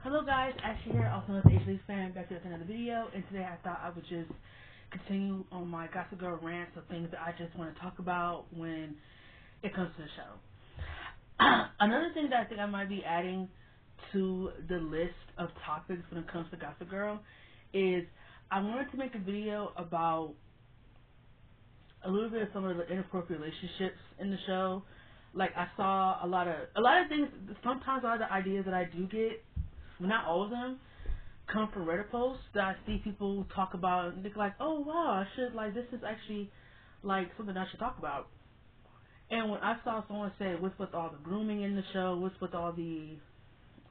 Hello guys, Ashley here, also known as Ashley's fan, back to another video, and today I thought I would just continue on my Gossip Girl rant of things that I just want to talk about when it comes to the show. Another thing that I think I might be adding to the list of topics when it comes to Gossip Girl is I wanted to make a video about a little bit of some of the inappropriate relationships in the show. Like I saw a lot of things, sometimes a lot of the ideas that I do get, not all of them, come from Reddit posts that I see people talk about and think like, oh wow, this is actually like something I should talk about. And when I saw someone say, what's with all the grooming in the show, what's with all the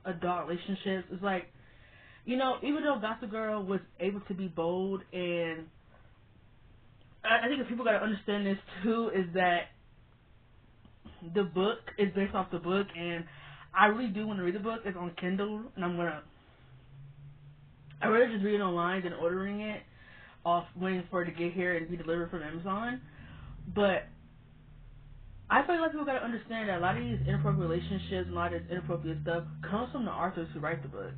adult relationships, it's like, even though Gossip Girl was able to be bold, and I think if people gotta understand this too, is that the book is based off the book, and I really do want to read the book. It's on Kindle, and I'd rather just read it online than ordering it off, waiting for it to get here and be delivered from Amazon. But I feel like people gotta understand that a lot of these inappropriate relationships, a lot of this inappropriate stuff comes from the authors who write the book.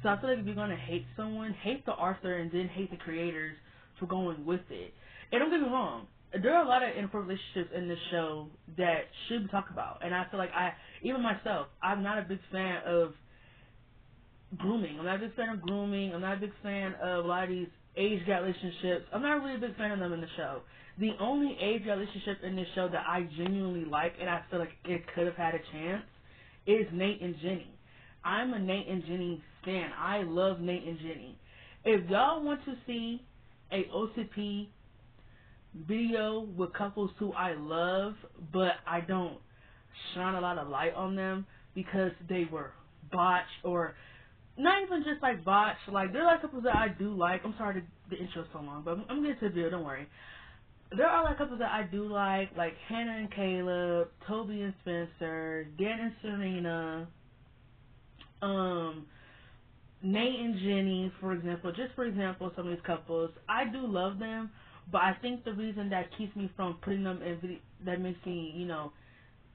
So I feel like if you're gonna hate someone, hate the author and then hate the creators for going with it. And don't get me wrong, there are a lot of inappropriate relationships in this show that should be talked about. And I feel like even myself, I'm not a big fan of grooming. I'm not a big fan of grooming. I'm not a big fan of a lot of these age gap relationships. I'm not really a big fan of them in the show. The only age gap relationship in this show that I genuinely like, and I feel like it could have had a chance, is Nate and Jenny. I'm a Nate and Jenny fan. I love Nate and Jenny. If y'all want to see a OCP video with couples who I love, but I don't shine a lot of light on them because they were botched, or not even just like botched, like there are a lot of couples that I do like. I'm sorry the intro's so long, but I'm getting to the video, don't worry. There are like couples that I do like Hannah and Caleb, Toby and Spencer, Dan and Serena, Nate and Jenny, for example. Just for example, some of these couples, I do love them, but I think the reason that keeps me from putting them in video, that makes me,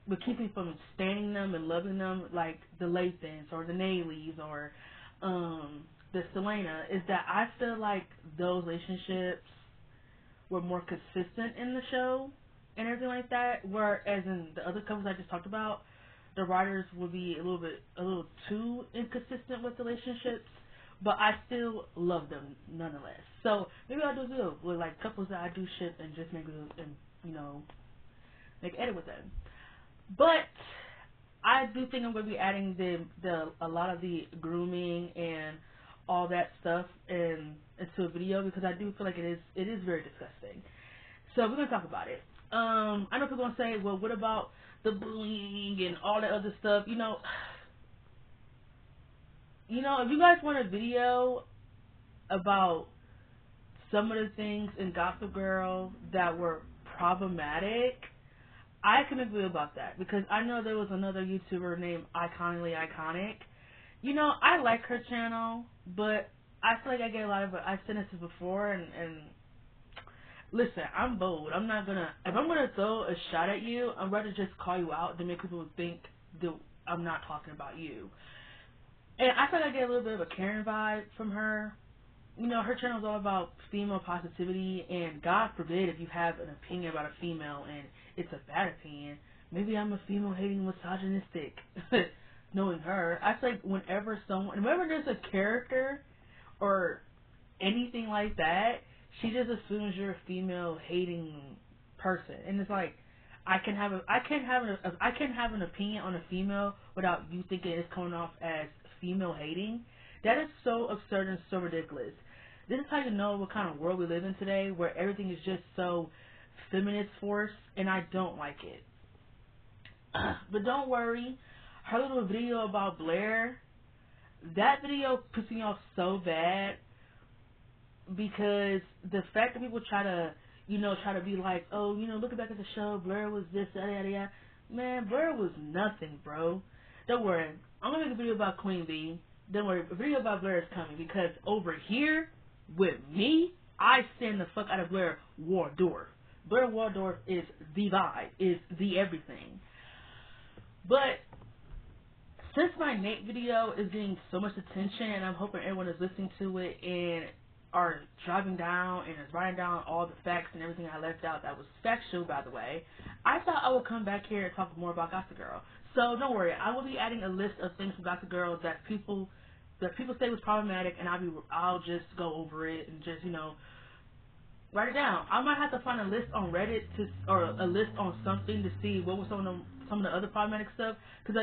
but keeps me from standing them and loving them, like the Lathans or the Nayleys or the Selena, is that I feel like those relationships were more consistent in the show and everything like that, whereas in the other couples I just talked about, the writers would be a little too inconsistent with relationships, but I still love them nonetheless. So maybe I'll do a video with like couples that I do ship and just maybe make edit with them. But I do think I'm going to be adding a lot of the grooming and all that stuff into a video, because I do feel like it is very disgusting. So we're going to talk about it. I know people are going to say, well, what about the bullying and all that other stuff? If you guys want a video about some of the things in Gossip Girl that were problematic, I can make a video about that, because I know there was another YouTuber named Iconically Iconic. I like her channel, but I feel like I get a lot of, I've said this before, and listen, I'm bold. If I'm gonna throw a shot at you, I'd rather just call you out than make people think that I'm not talking about you. And I feel like I get a little bit of a Karen vibe from her. Her channel is all about female positivity, and God forbid if you have an opinion about a female and it's a bad opinion. Maybe I'm a female hating misogynistic. Knowing her, I feel like whenever there's a character or anything like that, she just assumes you're a female hating person, and it's like I can have an opinion on a female without you thinking it's coming off as female hating. That is so absurd and so ridiculous. This is how you know what kind of world we live in today, where everything is just so feminist forced, and I don't like it. But don't worry, her little video about Blair, that video pisses me off so bad, because the fact that people try to be like, oh, looking back at the show, Blair was this, that, that, that. Man, Blair was nothing, bro. Don't worry, I'm gonna make a video about Queen Bee. Don't worry, a video about Blair is coming, because over here with me, I stand the fuck out of Blair Waldorf. Blair Waldorf is the vibe, is the everything. But since my Nate video is getting so much attention, and I'm hoping everyone is listening to it and are driving down and is writing down all the facts and everything I left out that was factual, by the way, I thought I would come back here and talk more about Gossip Girl. So don't worry, I will be adding a list of things from Gossip Girl that people say was problematic, and I'll just go over it and just write it down. I might have to find a list on Reddit or a list on something to see what was some of the other problematic stuff, because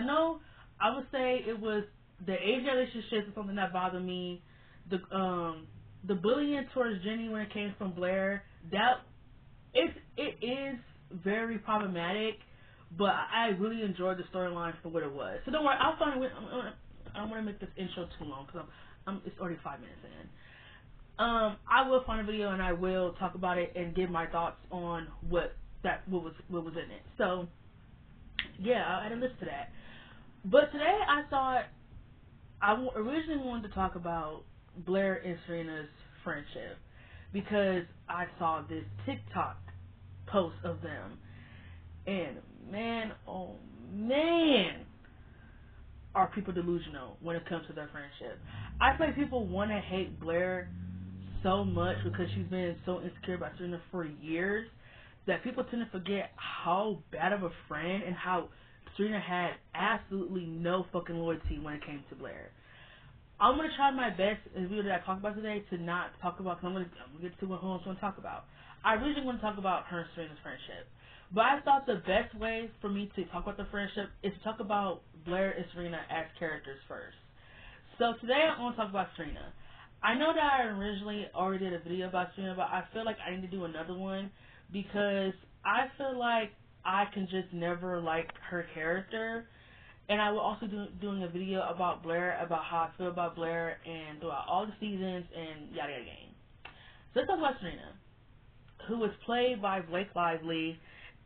I would say it was the age relationships is something that bothered me. The bullying towards Jenny when it came from Blair, it is very problematic, but I really enjoyed the storyline for what it was. So don't worry, I'll find it. I don't want to make this intro too long because it's already 5 minutes in. I will find a video and I will talk about it and give my thoughts on what was in it. So yeah, I'll add a list to that. But today I thought I originally wanted to talk about Blair and Serena's friendship because I saw this TikTok post of them, and man, oh man, are people delusional when it comes to their friendship. I feel like people want to hate Blair so much because she's been so insecure about Serena for years that people tend to forget how bad of a friend and how Serena had absolutely no fucking loyalty when it came to Blair. I'm going to try my best in the video that I talk about today to not talk about, because I'm going to get to what I want to talk about. I originally want to talk about her and Serena's friendship, but I thought the best way for me to talk about the friendship is to talk about Blair and Serena as characters first. So today I want to talk about Serena. I know that I originally already did a video about Serena, but I feel like I need to do another one because I feel like I can just never like her character. And I will also be doing a video about Blair, about how I feel about Blair and throughout all the seasons and yada yada yada. So let's talk about Serena, who was played by Blake Lively.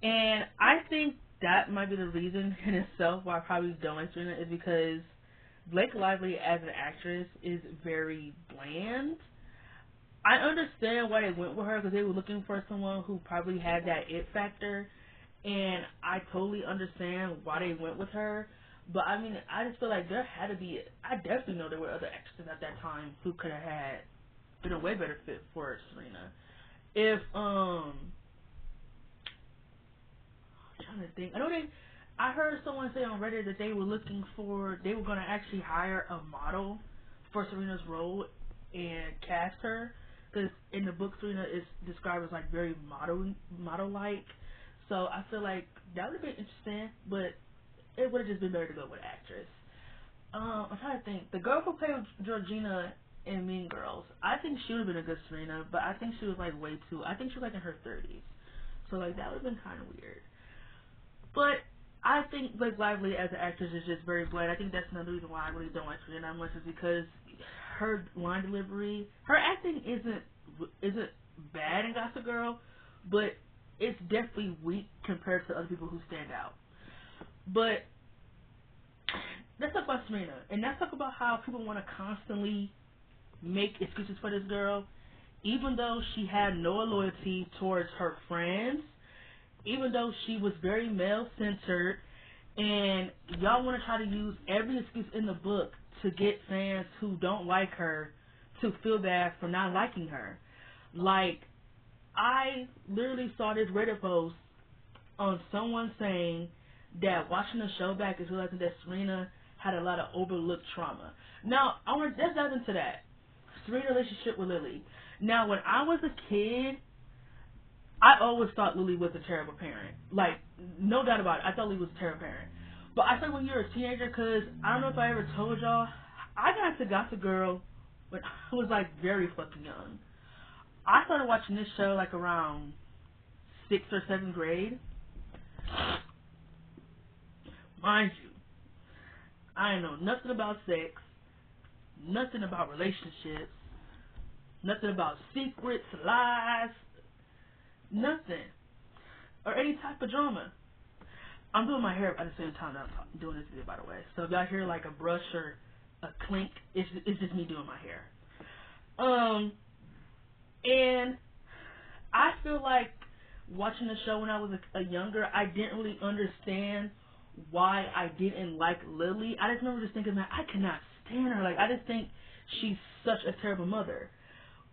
And I think that might be the reason in itself why I probably don't like Serena, is because Blake Lively as an actress is very bland. I understand why they went with her, because they were looking for someone who probably had that it factor, and I totally understand why they went with her. But I mean, I just feel like there had to be, I definitely know there were other actresses at that time who could have been a way better fit for Serena. If I'm trying to think, I heard someone say on Reddit that they were going to actually hire a model for Serena's role and cast her, because in the book Serena is described as like very model-like. So I feel like that would have been interesting, but it would have just been better to go with an actress. I'm trying to think. The girl who played Georgina in Mean Girls, I think she would have been a good Serena, but I think she was like way too, I think she was like in her 30s. So like that would have been kind of weird. But I think Blake Lively as an actress is just very bland. I think that's another reason why I really don't like Serena that much, is because her line delivery, her acting isn't bad in Gossip Girl, but it's definitely weak compared to other people who stand out. But let's talk about Serena, and let's talk about how people want to constantly make excuses for this girl, even though she had no loyalty towards her friends, even though she was very male-centered, and y'all want to try to use every excuse in the book to get fans who don't like her to feel bad for not liking her. Like, I literally saw this Reddit post on someone saying that watching the show back is realizing that Serena had a lot of overlooked trauma. Now, let's dive into that. Serena's relationship with Lily. Now, when I was a kid, I always thought Lily was a terrible parent. Like, no doubt about it. I thought Lily was a terrible parent. But I think when you're a teenager, because I don't know if I ever told y'all, I got into Gossip Girl when I was like very fucking young. I started watching this show like around 6th or 7th grade. Mind you, I know nothing about sex, nothing about relationships, nothing about secrets, lies, nothing, or any type of drama. I'm doing my hair at the same time that I'm doing this video, by the way. So if y'all hear like a brush or a clink, it's just me doing my hair. And I feel like watching the show when I was a younger, I didn't really understand why I didn't like Lily. I just remember just thinking, man, I cannot stand her. Like, I just think she's such a terrible mother.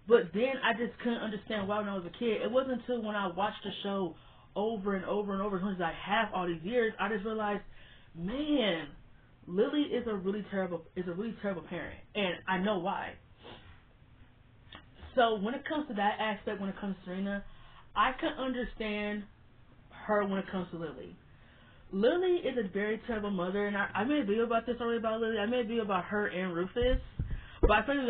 But then I just couldn't understand why when I was a kid. It wasn't until when I watched the show over and over and over, as much as I have all these years, I just realized, man, Lily is a really terrible parent, and I know why. So when it comes to that aspect, when it comes to Serena, I can understand her when it comes to Lily. Lily is a very terrible mother, and I made a video about this already about Lily. I made a video about her and Rufus. But I feel like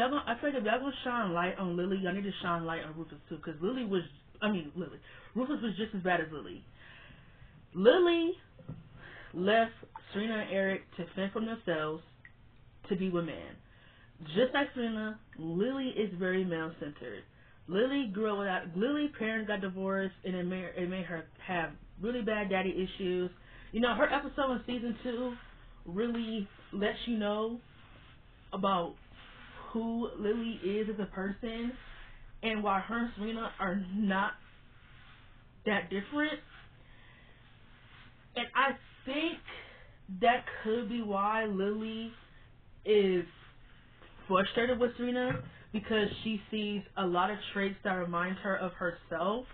if y'all gonna shine light on Lily, y'all need to shine light on Rufus too, because Rufus was just as bad as Lily. Lily left Serena and Eric to fend for themselves, to be with men. Just like Serena, Lily is very male-centered. Lily's parents got divorced, and it made her have really bad daddy issues. You know, her episode in season 2 really lets you know about who Lily is as a person and why her and Serena are not that different. And I think that could be why Lily is frustrated with Serena, because she sees a lot of traits that remind her of herself.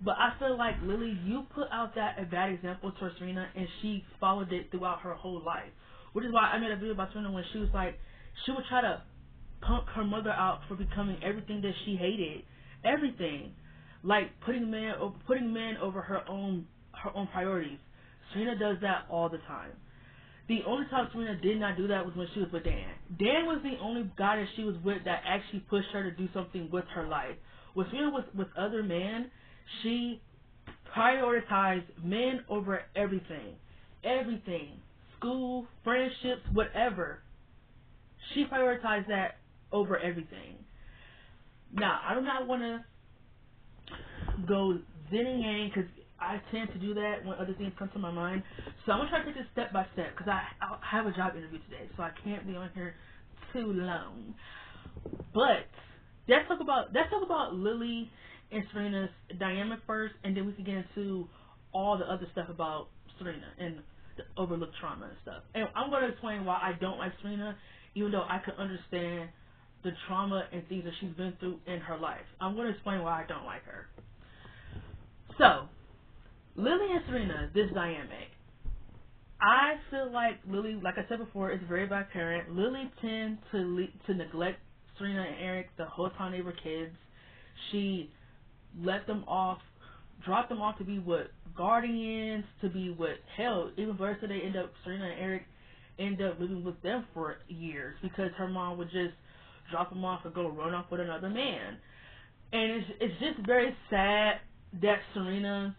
But I feel like, Lily, you put out a bad example to Serena, and she followed it throughout her whole life. Which is why I made a video about Serena when she was like, she would try to punk her mother out for becoming everything that she hated. Everything. Like putting men over her own priorities. Serena does that all the time. The only time Serena did not do that was when she was with Dan. Dan was the only guy that she was with that actually pushed her to do something with her life. When Serena was with other men, she prioritized men over everything. Everything. School, friendships, whatever. She prioritized that over everything. Now, I do not want to go yin and yang, because I tend to do that when other things come to my mind. So I'm going to try to take this step by step, because I have a job interview today, so I can't be on here too long. But let's talk about Lily and Serena's dynamic first, and then we can get into all the other stuff about Serena and the overlooked trauma and stuff. And I'm going to explain why I don't like Serena, even though I can understand the trauma and things that she's been through in her life. I'm going to explain why I don't like her. So, Lily and Serena, this dynamic. I feel like Lily, like I said before, is a very bad parent. Lily tends to neglect Serena and Eric the whole time they were kids. She let them off, dropped them off to be with guardians, to be with, hell, even worse, Serena and Eric end up living with them for years, because her mom would just drop them off and go run off with another man. And it's just very sad that Serena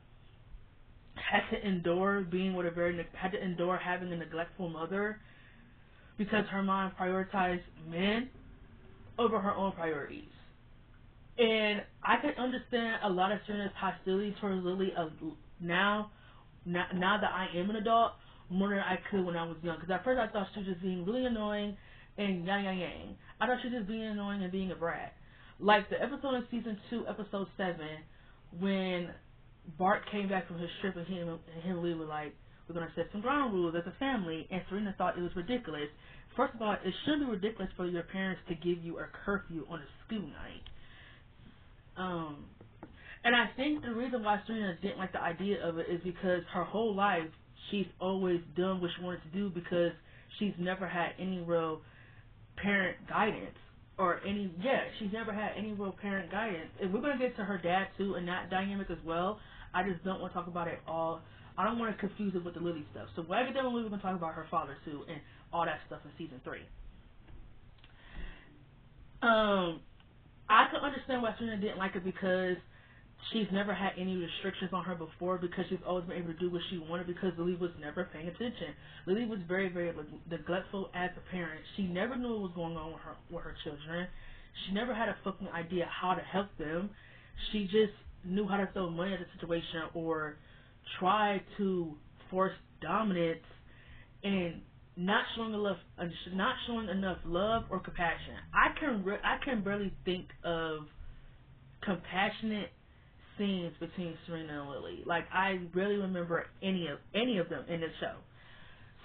had to endure having a neglectful mother, because her mom prioritized men over her own priorities. And I can understand a lot of Serena's hostility towards Lily now that I am an adult, more than I could when I was young. Because at first I thought she was just being really annoying and yang. I thought she was just being annoying and being a brat. Like the episode in season 2, episode 7, when Bart came back from his trip and him and Lily were like, we're going to set some ground rules as a family, and Serena thought it was ridiculous. First of all, it shouldn't be ridiculous for your parents to give you a curfew on a school night. And I think the reason why Serena didn't like the idea of it is because her whole life she's always done what she wanted to do, because she's never had any real parent guidance. She's never had any real parent guidance. And we're going to get to her dad too and that dynamic as well. I just don't want to talk about it all. I don't want to confuse it with the Lily stuff. So when I get done with Lily, we're going to talk about her father too and all that stuff in season 3. I can understand why Serena didn't like it, because she's never had any restrictions on her before, because she's always been able to do what she wanted, because Lily was never paying attention. Lily was very, very neglectful as a parent. She never knew what was going on with her children. She never had a fucking idea how to help them. She just knew how to throw money at the situation or try to force dominance and not showing enough love or compassion. I can barely think of compassionate scenes between Serena and Lily. Like, I barely remember any of them in this show.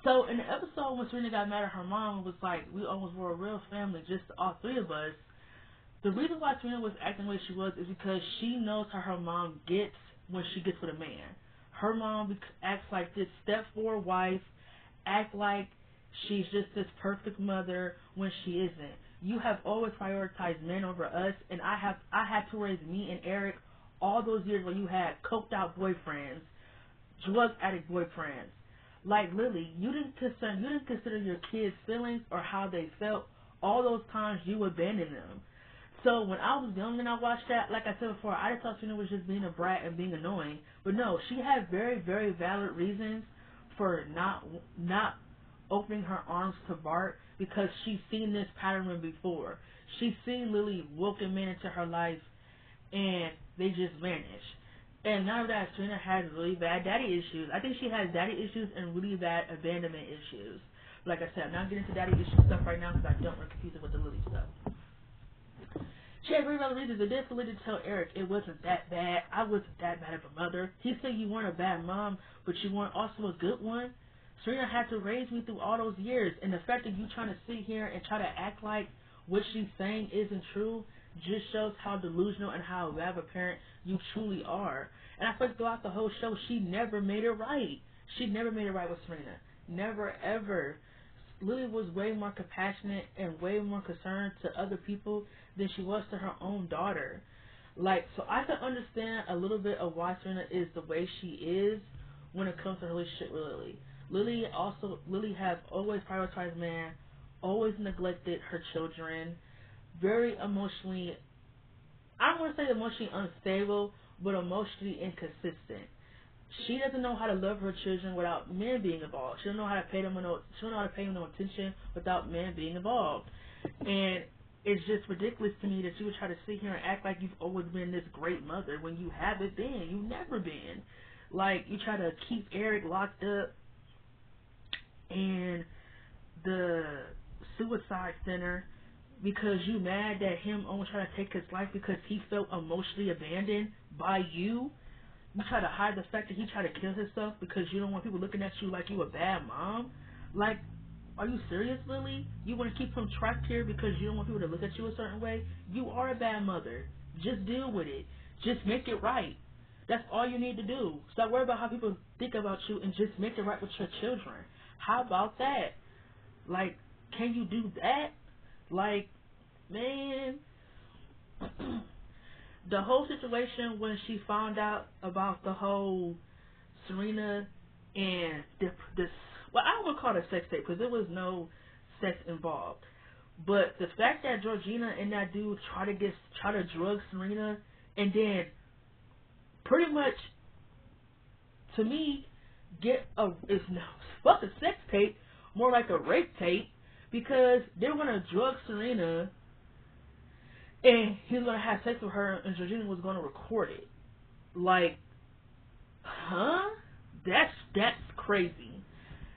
So in the episode when Serena got mad at her mom, it was like we almost were a real family, just all three of us. The reason why Serena was acting the way she was is because she knows how her mom gets when she gets with a man. Her mom acts like this step forward wife, act like she's just this perfect mother when she isn't. You have always prioritized men over us, and I had to raise me and Eric all those years when you had coked out boyfriends, drug addict boyfriends. Like Lily, you didn't consider your kids' feelings or how they felt all those times you abandoned them. So when I was young and I watched that, like I said before, I just thought Serena was just being a brat and being annoying. But no, she had very, very valid reasons for not opening her arms to Bart because she's seen this pattern before. She's seen Lily welcome men into her life and they just vanish. And now that Serena has really bad daddy issues, I think she has daddy issues and really bad abandonment issues. Like I said, I'm not getting into daddy issue stuff right now because I don't want to confuse it with the Lily stuff. She had very valid reasons. It did for Lily to tell Eric it wasn't that bad. I wasn't that bad of a mother. He said you weren't a bad mom, but you weren't also a good one. Serena had to raise me through all those years, and the fact that you trying to sit here and try to act like what she's saying isn't true just shows how delusional and how bad of a parent you truly are. And I feel like throughout the whole show, she never made it right. She never made it right with Serena. Never, ever. Lily was way more compassionate and way more concerned to other people than she was to her own daughter. Like, so I can understand a little bit of why Serena is the way she is when it comes to her relationship with Lily. Lily has always prioritized man, always neglected her children, very emotionally, I don't want to say emotionally unstable, but emotionally inconsistent. She doesn't know how to love her children without men being involved. She doesn't know how to pay them no attention without men being involved. And it's just ridiculous to me that you would try to sit here and act like you've always been this great mother when you haven't been. You've never been. Like, you try to keep Eric locked up in the suicide center because you mad that him almost trying to take his life because he felt emotionally abandoned by you. You try to hide the fact that he tried to kill himself because you don't want people looking at you like you a bad mom. Like, are you serious, Lily? You want to keep him trapped here because you don't want people to look at you a certain way? You are a bad mother. Just deal with it. Just make it right. That's all you need to do. Stop worrying about how people think about you and just make it right with your children. How about that? Like, can you do that? Like, man, the whole situation when she found out about the whole Serena and this, well, I don't want to call it a sex tape because there was no sex involved. But the fact that Georgina and that dude try to drug Serena and then pretty much, to me, it's no fuck a sex tape, more like a rape tape, because they're gonna drug Serena and he's gonna have sex with her and Georgina was gonna record it. Like, huh? That's crazy.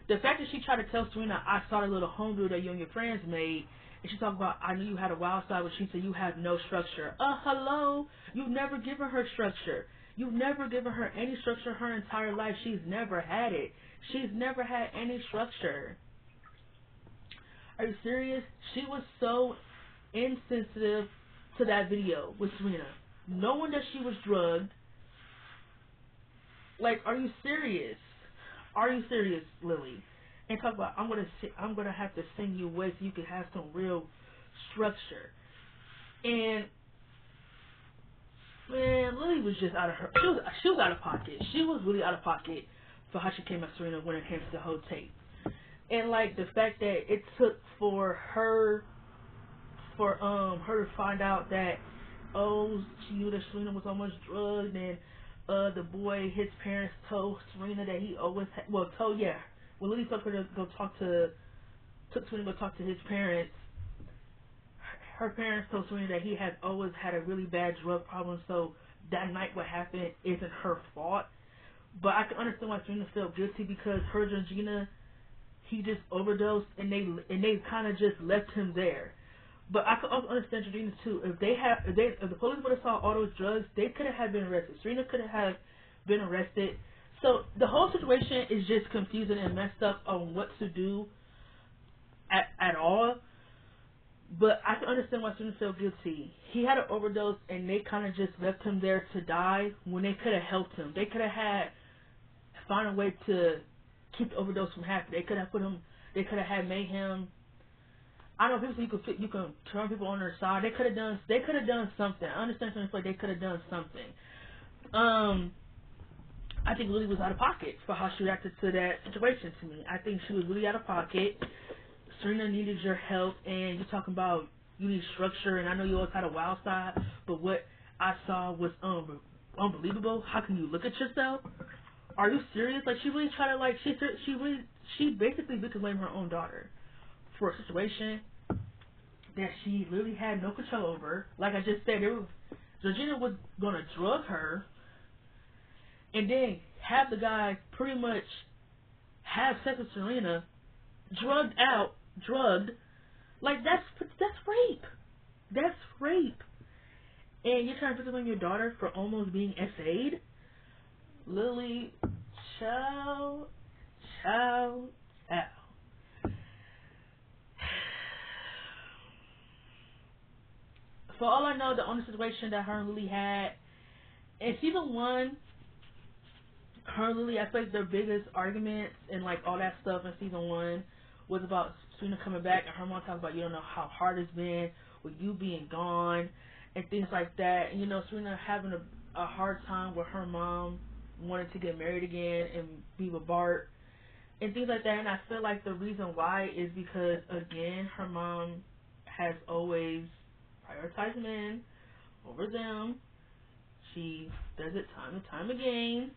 The fact that she tried to tell Serena, I saw the little home video that you and your friends made, and she talked about, I knew you had a wild side, but she said you had no structure. Hello? You've never given her structure. You've never given her any structure her entire life. She's never had it. She's never had any structure. Are you serious? She was so insensitive to that video with Serena, knowing that she was drugged. Like, are you serious? Are you serious, Lily? And talk about I'm gonna have to send you away so you can have some real structure. And man, Lily was just out of her. She was out of pocket. She was really out of pocket for how she came at Serena when it came to the whole tape. And like the fact that it took for her to find out that she knew that Serena was almost drugged, and the boy, his parents told Serena that he always when Lily took her to took Serena to go talk to his parents, her parents told Serena that he had always had a really bad drug problem, so that night what happened isn't her fault. But I can understand why Serena felt guilty because her Georgina, he just overdosed and they kind of just left him there. But I could also understand Georgina too. If the police would have saw all those drugs, they could have been arrested. Serena could have been arrested. So the whole situation is just confusing and messed up on what to do at all. But I can understand why students feel guilty. He had an overdose, and they kind of just left him there to die when they could have helped him. They could have found a way to keep the overdose from happening. They could have put him. They could have made him. I don't know. People say you can turn people on their side. They could have done. They could have done something. I understand something like they could have done something. I think Lily was out of pocket for how she reacted to that situation to me. I think she was really out of pocket. Serena needed your help, and you're talking about you need structure, and I know you always had a wild side, but what I saw was unbelievable. How can you look at yourself? Are you serious? Like, she really tried to, like, she basically victimized her own daughter for a situation that she literally had no control over. Like I just said, Georgina was going to drug her and then have the guy pretty much have sex with Serena, drugged. Like, that's rape. That's rape. And you're trying to put on your daughter for almost being SA'd? Lily, ciao. For all I know, the only situation that her and Lily had in season 1, her and Lily, I think their biggest arguments and like all that stuff in season 1 was about Serena coming back, and her mom talking about, you don't know how hard it's been with you being gone and things like that. And, you know, Serena having a hard time with her mom wanting to get married again and be with Bart and things like that. And I feel like the reason why is because, again, her mom has always prioritized men over them. She does it time and time again.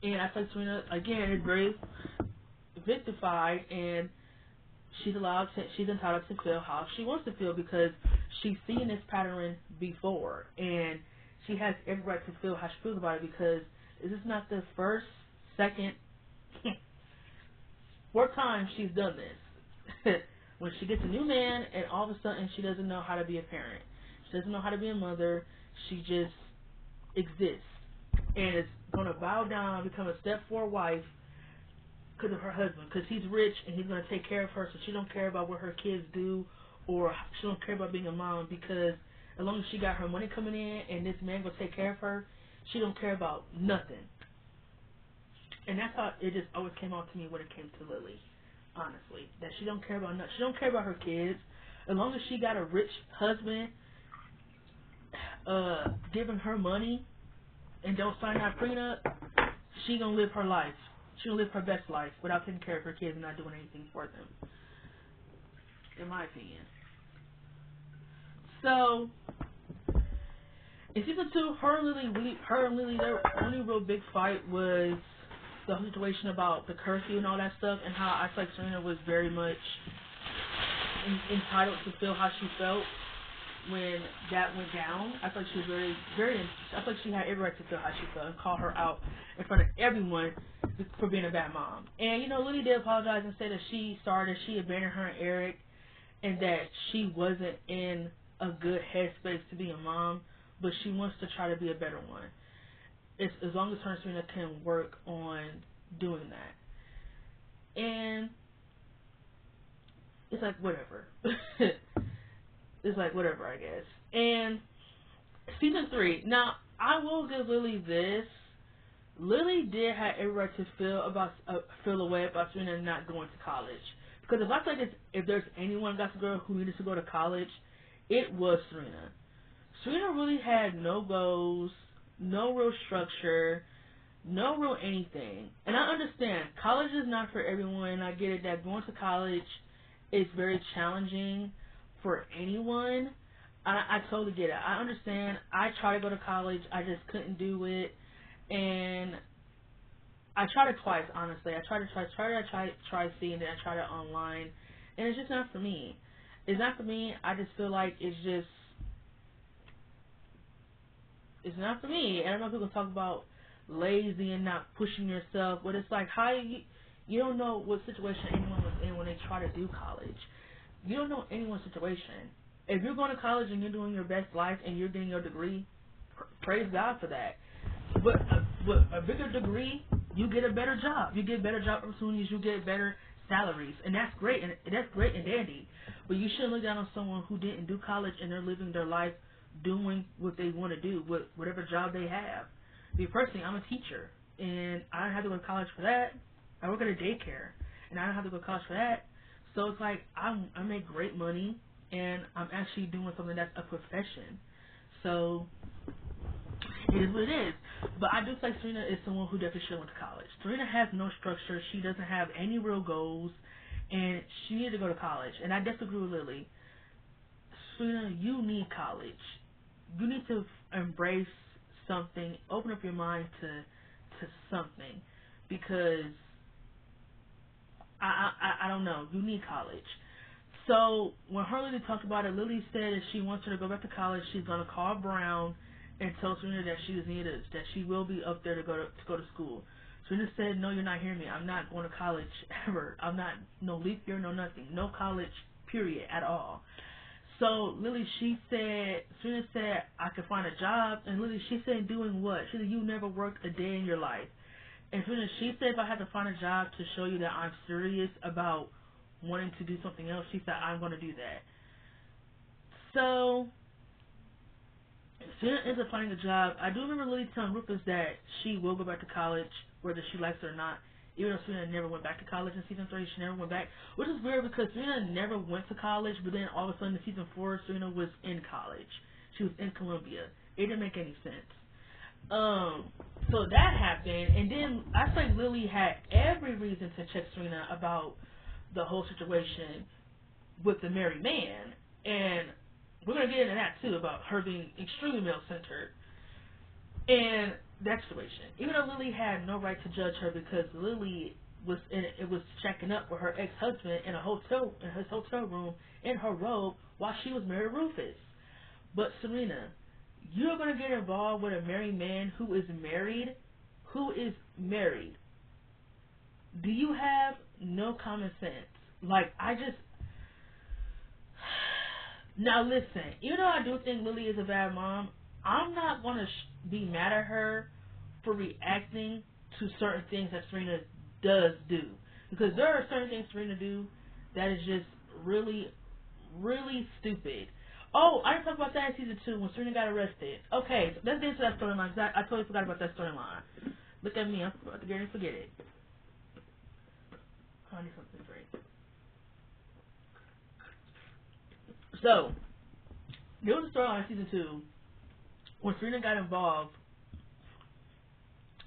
And I think Serena, again, is very victified, and she's entitled to feel how she wants to feel because she's seen this pattern before, and she has every right to feel how she feels about it because this is not the first, second, fourth time she's done this. When she gets a new man, and all of a sudden she doesn't know how to be a parent. She doesn't know how to be a mother. She just exists. And is going to bow down, become a step 4 wife because of her husband. Because he's rich and he's going to take care of her, so she don't care about what her kids do, or she don't care about being a mom, because as long as she got her money coming in and this man will take care of her, she don't care about nothing. And that's how it just always came out to me when it came to Lily, honestly. That she don't care about nothing. She don't care about her kids. As long as she got a rich husband giving her money and don't sign that prenup, she gonna live her life. She gonna live her best life without taking care of her kids and not doing anything for them, in my opinion. So, in season 2, her and Lily, their only real big fight was the whole situation about the curfew and all that stuff, and how I feel like Serena was very much entitled to feel how she felt when that went down. I feel like she was I feel like she had every right to feel how she felt and call her out in front of everyone for being a bad mom. And, you know, Lily did apologize and say that she abandoned her and Eric, and that she wasn't in a good headspace to be a mom, but she wants to try to be a better one. It's, as long as her and Serena can work on doing that. And it's like, whatever. It's like, whatever, I guess. And season 3. Now, I will give Lily this. Lily did have every right to feel a way about Serena not going to college. Because if I say this, if there's anyone Gossip Girl who needed to go to college, it was Serena. Serena really had no goals, no real structure, no real anything. And I understand, college is not for everyone. I get it that going to college is very challenging for anyone. I totally get it. I understand. I tried to go to college. I just couldn't do it. And I tried it twice, honestly. I tried seeing it. I tried it online. And it's just not for me. It's not for me. I just feel like it's not for me. And I know people talk about lazy and not pushing yourself, but it's like, how you don't know what situation anyone was in when they try to do college. You don't know anyone's situation. If you're going to college and you're doing your best life and you're getting your degree, praise God for that. But a bigger degree you get a better job. You get better job opportunities. You get better salaries, and that's great. And that's great and dandy. But you shouldn't look down on someone who didn't do college and they're living their life doing what they want to do with whatever job they have. Me personally, I'm a teacher, and I don't have to go to college for that. I work at a daycare, and I don't have to go to college for that. So it's like I make great money, and I'm actually doing something that's a profession. So it is what it is. But I do think Serena is someone who definitely should have went to college. Serena has no structure. She doesn't have any real goals, and she needed to go to college. And I disagree with Lily. Serena, you need college. You need to embrace something, open up your mind to something, because I don't know. You need college. So when her Lily talked about it, Lily said if she wants her to go back to college, she's gonna call Brown and tell Serena that she is needed, that she will be up there to go to school. Serena said, "No, you're not hearing me. I'm not going to college ever. I'm not no leap year, no nothing, no college period at all." So Lily, Serena said, "I could find a job," and Lily, she said, "Doing what?" She said, "You never worked a day in your life." And Serena, she said, "If I had to find a job to show you that I'm serious about wanting to do something else," she said, "I'm going to do that." So Serena ends up finding a job. I do remember Lily telling Rufus that she will go back to college, whether she likes it or not. Even though Serena never went back to college in season 3, she never went back, which is weird because Serena never went to college, but then all of a sudden in season 4, Serena was in college. She was in Columbia. It didn't make any sense. So that happened, and then I think Lily had every reason to check Serena about the whole situation with the married man, and we're going to get into that too, about her being extremely male-centered and that situation. Even though Lily had no right to judge her, because Lily was checking up with her ex-husband in his hotel room in her robe while she was married to Rufus. But Serena, you're going to get involved with a married man who is married. Do you have no common sense? Like, now listen, even though I do think Lily is a bad mom, I'm not going to be mad at her for reacting to certain things that Serena does do. Because there are certain things Serena do that is just really, really stupid. Oh, I didn't talk about that in season 2 when Serena got arrested. Okay, so let's get into that storyline, because I totally forgot about that storyline. Look at me, I'm about to get ready to forget it. Oh, I need something to drink. So, there was a storyline in season 2 when Serena got involved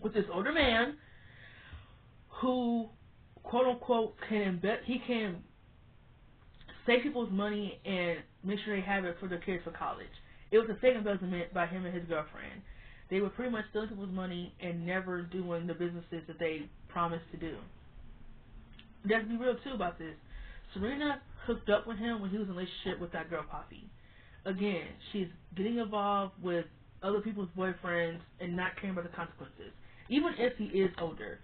with this older man who, quote unquote, can save people's money and make sure they have it for their kids for college. It was a fake investment by him and his girlfriend. They were pretty much stealing people's money and never doing the businesses that they promised to do. Let's be real too about this. Serena hooked up with him when he was in a relationship with that girl Poppy. Again, she's getting involved with other people's boyfriends and not caring about the consequences. Even if he is older,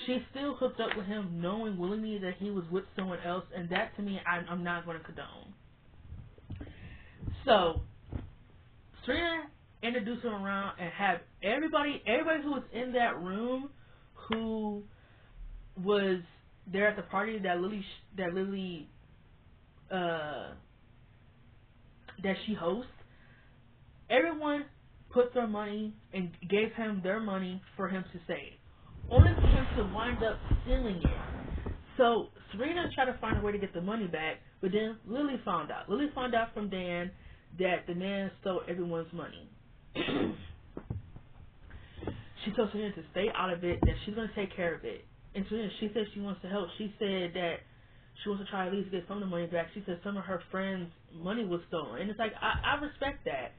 she still hooked up with him knowing willingly that he was with someone else, and that to me, I'm not going to condone. So, Serena introduced him around and had everybody who was in that room who was there at the party that she hosts, everyone put their money and gave him their money for him to save, only for him to wind up stealing it. So Serena tried to find a way to get the money back, but then Lily found out. Lily found out from Dan that the man stole everyone's money. She told Serena to stay out of it, that she's going to take care of it. And Serena, she said she wants to help. She said that she wants to try at least to get some of the money back. She said some of her friends' money was stolen. And it's like, I respect that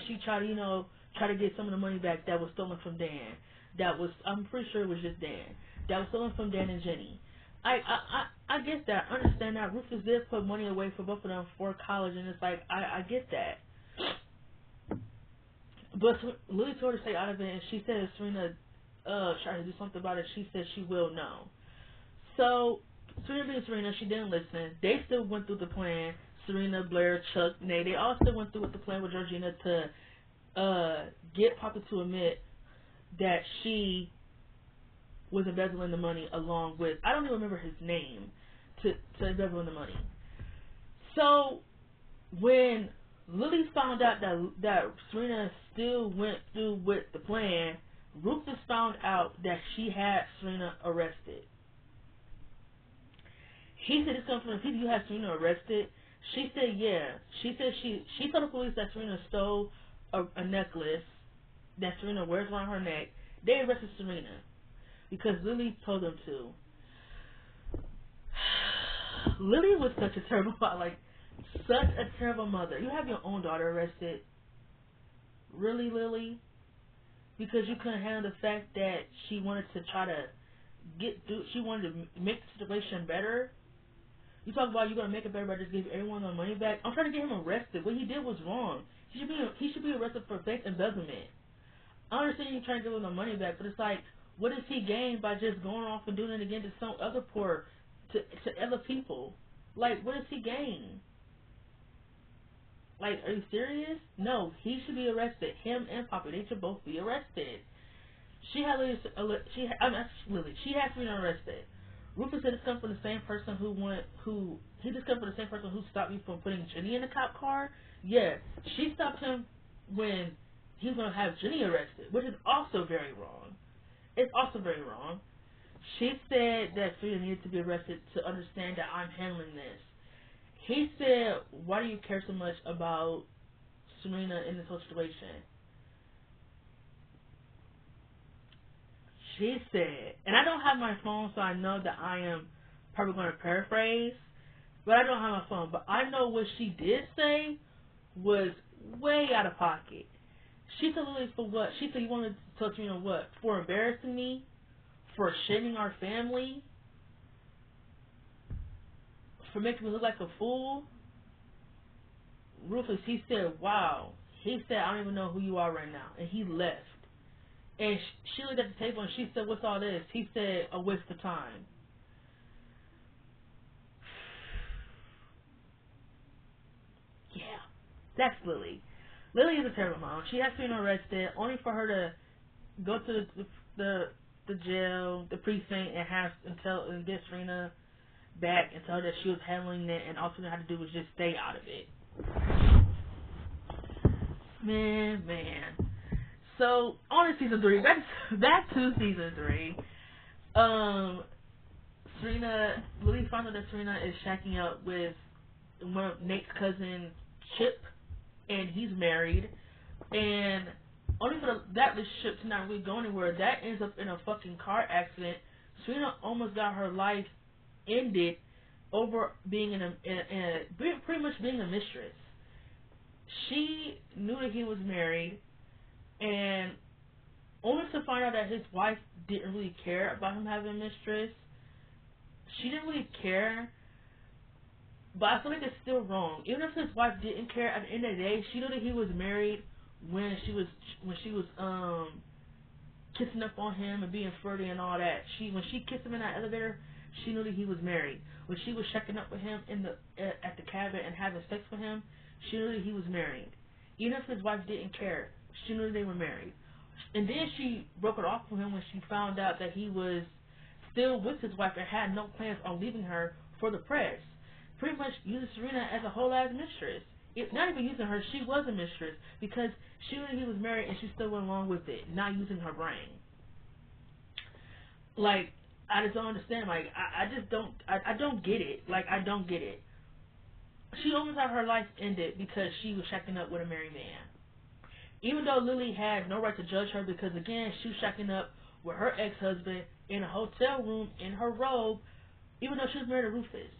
she tried to, try to get some of the money back that was stolen from Dan. I'm pretty sure it was just Dan. That was stolen from Dan and Jenny. I get that. I understand that. Rufus did put money away for both of them for college, and it's like, I get that. But Lily told her to stay out of it, and she said if Serena tried to do something about it, she said she will know. So, Serena being Serena, she didn't listen. They still went through the plan. Serena, Blair, Chuck, Nate, they all still went through with the plan with Georgina to get Papa to admit that she was embezzling the money along with, I don't even remember his name, to embezzling the money. So when Lily found out that Serena still went through with the plan, Rufus found out that she had Serena arrested. He said, "It's coming from the people. You had Serena arrested." She said, "Yeah." She said she told the police that Serena stole a necklace that Serena wears around her neck. They arrested Serena because Lily told them to. Lily was such a terrible, such a terrible mother. You have your own daughter arrested. Really, Lily? Because you couldn't handle the fact that she wanted to try to she wanted to make the situation better. You talk about you're going to make it better by just giving everyone their money back. I'm trying to get him arrested. What he did was wrong. He should be arrested for bank embezzlement. I understand you trying to give him the money back, but it's like, what does he gain by just going off and doing it again to some other to other people? Like, what does he gain? Like, are you serious? No, he should be arrested. Him and Poppy, they should both be arrested. She has been arrested. Rufus said it's come from the same person who stopped me from putting Jenny in the cop car. Yeah, she stopped him when he was going to have Jenny arrested, which is also very wrong. It's also very wrong. She said that Serena needed to be arrested to understand that I'm handling this. He said, "Why do you care so much about Serena in this whole situation?" She said, and I don't have my phone, so I know that I am probably going to paraphrase, but I don't have my phone. But I know what she did say was way out of pocket. She told Lily for what? She said, "You wanted to tell Serena what? For embarrassing me? For shaming our family? For making me look like a fool?" Rufus, he said, "Wow." He said, "I don't even know who you are right now." And he left. And she looked at the table and she said, "What's all this?" He said, "A waste of time." Yeah, that's Lily. Lily is a terrible mom. She has been arrested only for her to go to the jail, the precinct, and get Serena back and tell her that she was handling it, and all she had to do was just stay out of it. Man. So on to season 3. Back to season 3. Lily found out that Serena is shacking up with one of Nate's cousin, Chip, and he's married. And only for that relationship to not really go anywhere, that ends up in a fucking car accident. Serena almost got her life ended over being pretty much being a mistress. She knew that he was married, and only to find out that his wife didn't really care about him having a mistress. She didn't really care, but I feel like it's still wrong. Even if his wife didn't care, at the end of the day, she knew that he was married when she was kissing up on him and being flirty and all that. When she kissed him in that elevator, she knew that he was married. When she was checking up with him at the cabin and having sex with him, she knew that he was married. Even if his wife didn't care, she knew they were married. And then she broke it off with him when she found out that he was still with his wife and had no plans on leaving her for the press. Pretty much using Serena as a whole ass mistress. Not even using her, she was a mistress because she knew that he was married and she still went along with it, not using her brain. Like, I just don't understand. Like, I don't get it. Like, I don't get it. She almost had her life ended because she was shacking up with a married man. Even though Lily had no right to judge her because, again, she was shacking up with her ex-husband in a hotel room in her robe, even though she was married to Rufus.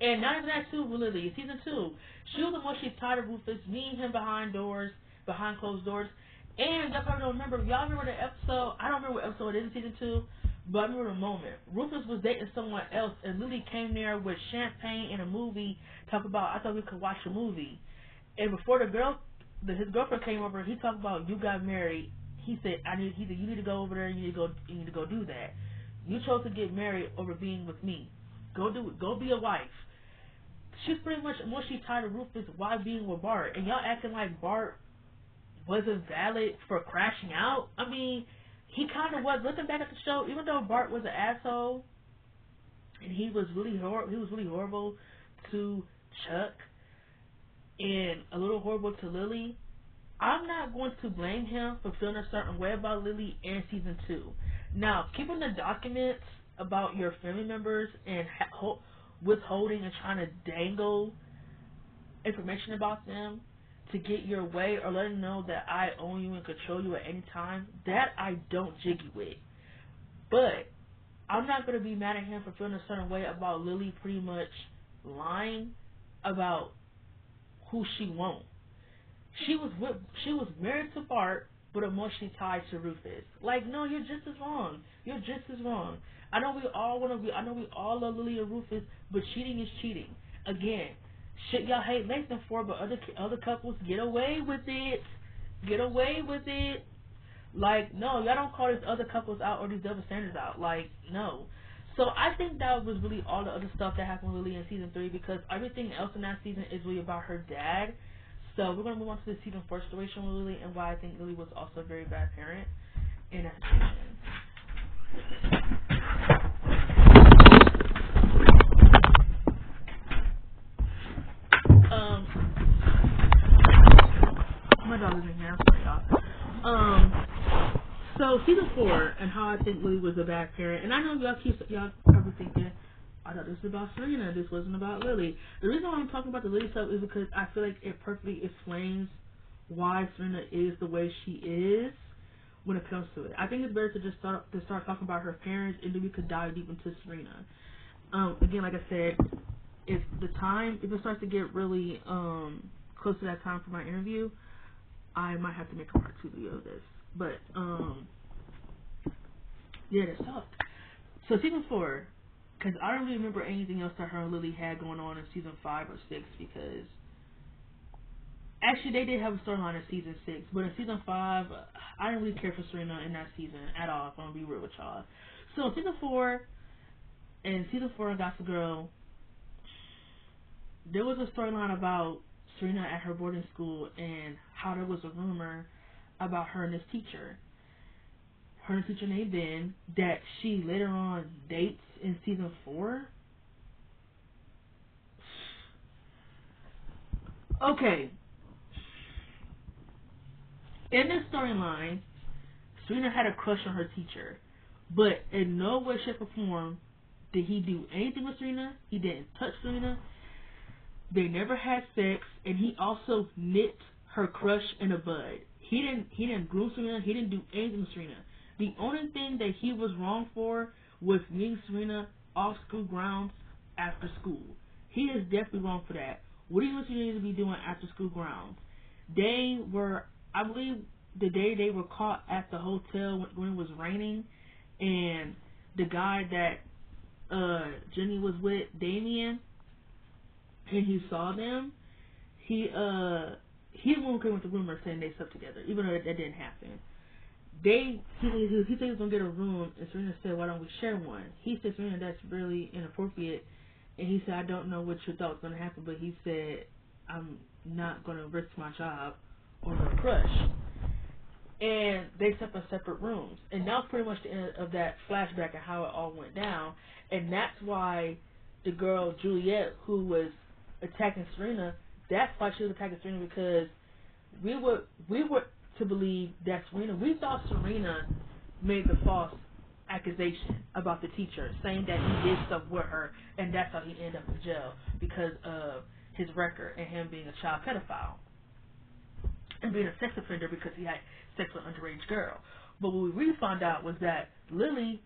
And not even that too with Lily. Season 2, she was the one she tied to Rufus, meeting him behind closed doors. And y'all probably don't remember. Y'all remember the episode? I don't remember what episode it is in season 2, but I remember the moment. Rufus was dating someone else, and Lily came there with champagne and a movie. Talk about, I thought we could watch a movie. And before his girlfriend came over, he talked about, you got married. He said, you need to go over there. You need to go do that. You chose to get married over being with me. Go do it. Go be a wife. She's pretty much, once she tied to Rufus, why being with Bart? And y'all acting like Bart wasn't valid for crashing out? I mean, he kind of was. Looking back at the show, even though Bart was an asshole and he was really horrible to Chuck and a little horrible to Lily, I'm not going to blame him for feeling a certain way about Lily in season 2. Now, keeping the documents about your family members and withholding and trying to dangle information about them to get your way or letting them know that I own you and control you at any time, that I don't jiggy with. But I'm not going to be mad at him for feeling a certain way about Lily pretty much lying about who she won't. She was married to Bart, but emotionally tied to Rufus. Like, no, you're just as wrong. You're just as wrong. I know we all love Lily and Rufus, but cheating is cheating. Again, shit y'all hate Nathan for, but other couples get away with it. Get away with it. Like, no, y'all don't call these other couples out or these double standards out. Like, no. So I think that was really all the other stuff that happened with Lily in season 3, because everything else in that season is really about her dad. So we're going to move on to the season 4 situation with Lily and why I think Lily was also a very bad parent in that season. My dog is in here. I'm sorry, y'all. So season 4 and how I think Lily was a bad parent. And I know y'all probably thinking, I thought this was about Serena. This wasn't about Lily. The reason why I'm talking about the Lily stuff is because I feel like it perfectly explains why Serena is the way she is when it comes to it. I think it's better to just start talking about her parents, and then we could dive deep into Serena. Again, like I said, if it starts to get really close to that time for my interview, I might have to make a part 2 video of this. But yeah, that's tough. So season 4. Because I don't really remember anything else that her and Lily had going on in season 5 or 6, because actually they did have a storyline in season 6, but in season 5, I didn't really care for Serena in that season at all, if I'm going to be real with y'all. So in season 4 in Gossip Girl, there was a storyline about Serena at her boarding school and how there was a rumor about her and this teacher. Her and a teacher named Ben, that she later on dates in season 4. Okay. In this storyline, Serena had a crush on her teacher, but in no way, shape, or form did he do anything with Serena. He didn't touch Serena. They never had sex, and he also nipped her crush in the bud. He didn't groom Serena. He didn't do anything with Serena. The only thing that he was wrong for was meeting Serena off school grounds after school. He is definitely wrong for that. What do you want Serena to be doing after school grounds? They were, I believe, the day they were caught at the hotel when it was raining, and the guy that Jenny was with, Damien, and he saw them, he the one who came with the rumor saying they slept together, even though that didn't happen. He said he was going to get a room, and Serena said, why don't we share one? He said, Serena, that's really inappropriate. And he said, I don't know what you thought was going to happen, but he said, I'm not going to risk my job on her crush. And they slept in separate rooms. And that was pretty much the end of that flashback of how it all went down. And that's why the girl, Juliet, who was attacking Serena, that's why she was attacking Serena, because we were to believe that we thought Serena made the false accusation about the teacher, saying that he did stuff with her, and that's how he ended up in jail, because of his record and him being a child pedophile and being a sex offender because he had sex with an underage girl. But what we really found out was that Lily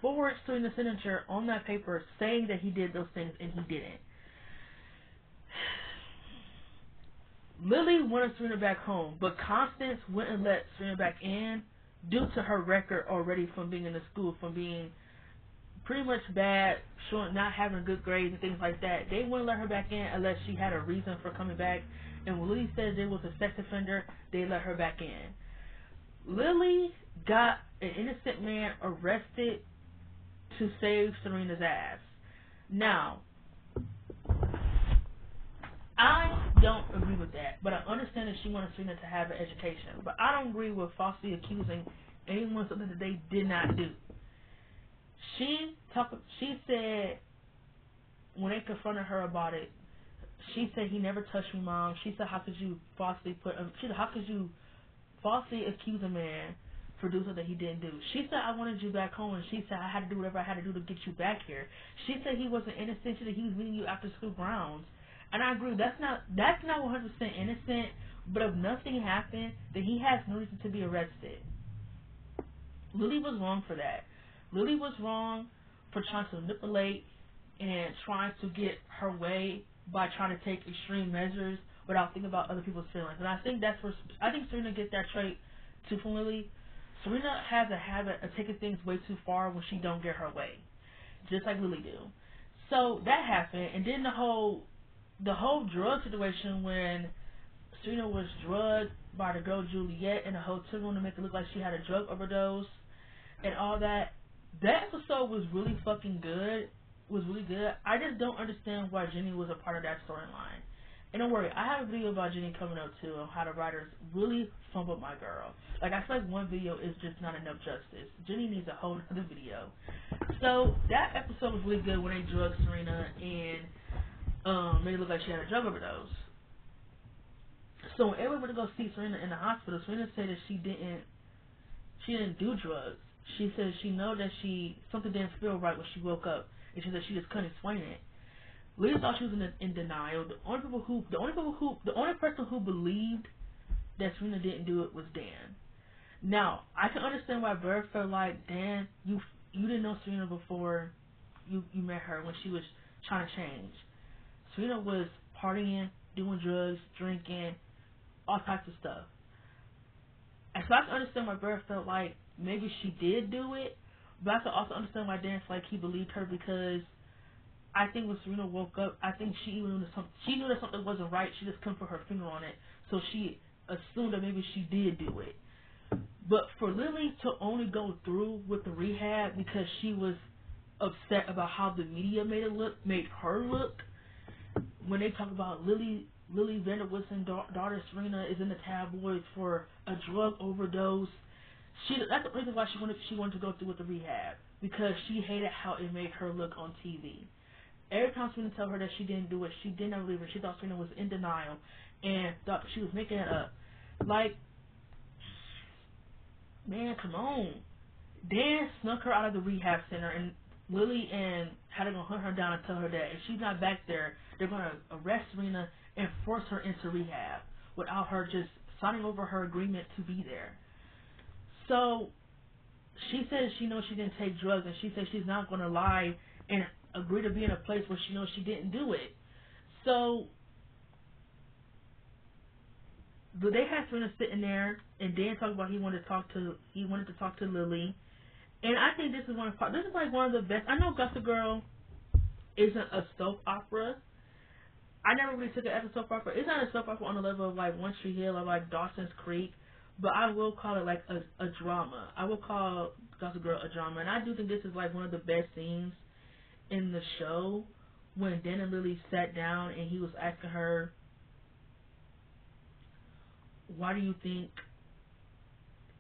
forged Serena's signature on that paper saying that he did those things, and he didn't. Lily wanted Serena back home, but Constance wouldn't let Serena back in due to her record already from being in the school, from being pretty much bad, not having good grades and things like that. They wouldn't let her back in unless she had a reason for coming back. And when Lily said there was a sex offender, they let her back in. Lily got an innocent man arrested to save Serena's ass. Now, I don't agree with that, but I understand that she wanted Serena to have an education. But I don't agree with falsely accusing anyone something that they did not do. She said when they confronted her about it, she said, he never touched me, Mom. She said, how could you falsely accuse a man for doing something he didn't do? She said, I wanted you back home, and she said, I had to do whatever I had to do to get you back here. She said he wasn't innocent. She said he was meeting you after school grounds. And I agree, that's not 100% innocent, but if nothing happened, then he has no reason to be arrested. Lily was wrong for that. Lily was wrong for trying to manipulate and trying to get her way by trying to take extreme measures without thinking about other people's feelings. And I think Serena gets that trait too from Lily. Serena has a habit of taking things way too far when she don't get her way, just like Lily do. So that happened, and then the whole drug situation when Serena was drugged by the girl Juliet in a hotel room to make it look like she had a drug overdose and all that. That episode was really fucking good. Was really good. I just don't understand why Jenny was a part of that storyline. And don't worry, I have a video about Jenny coming up too, on how the writers really fumbled my girl. Like, I feel like one video is just not enough justice. Jenny needs a whole other video. So that episode was really good when they drugged Serena and made it look like she had a drug overdose. So when everyone went to go see Serena in the hospital, Serena said that she didn't do drugs. She said she know that something didn't feel right when she woke up, and she said she just couldn't explain it. Lily thought she was in denial. The only person who believed that Serena didn't do it was Dan. Now, I can understand why Bird felt like, Dan, you didn't know Serena before you met her when she was trying to change. Serena was partying, doing drugs, drinking, all types of stuff. And so I can understand why Bird felt like maybe she did do it, but I can also understand why Dan felt like he believed her, because I think when Serena woke up, I think she knew that something wasn't right. She just couldn't put her finger on it, so she assumed that maybe she did do it. But for Lily to only go through with the rehab because she was upset about how the media made her look, when they talk about Lily Vanderwood's daughter Serena is in the tabloids for a drug overdose, that's the reason why she wanted to go through with the rehab, because she hated how it made her look on TV. Every time Serena told her that she didn't do it, she did not believe her. She thought Serena was in denial and thought she was making it up. Like, man, come on. Dan snuck her out of the rehab center, and Lily and had to go hunt her down and tell her that if she's not back there, they're going to arrest Serena and force her into rehab without her just signing over her agreement to be there. So she says she knows she didn't take drugs, and she says she's not going to lie and agree to be in a place where she knows she didn't do it. So they had Serena sitting there, and Dan talked about he wanted to talk to Lily. And I think this is like one of the best. I know Gossip Girl isn't a soap opera. I never really took it as a soap opera. It's not a soap opera on the level of like One Tree Hill or like Dawson's Creek, but I will call it like a drama. I will call Gossip Girl a drama, and I do think this is like one of the best scenes in the show when Dan and Lily sat down and he was asking her, why do you think,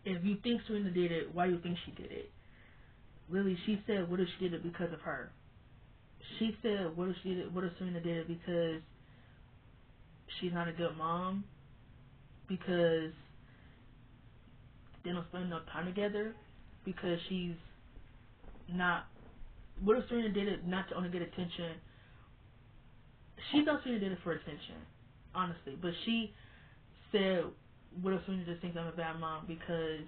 if you think Serena did it, why do you think she did it? Lily, she said, what if she did it because of her? She said, what if Serena did it because she's not a good mom? Because they don't spend enough time together? Because she's not... What if Serena did it not to only get attention? She thought Serena did it for attention, honestly. But she said, what if Serena just thinks I'm a bad mom because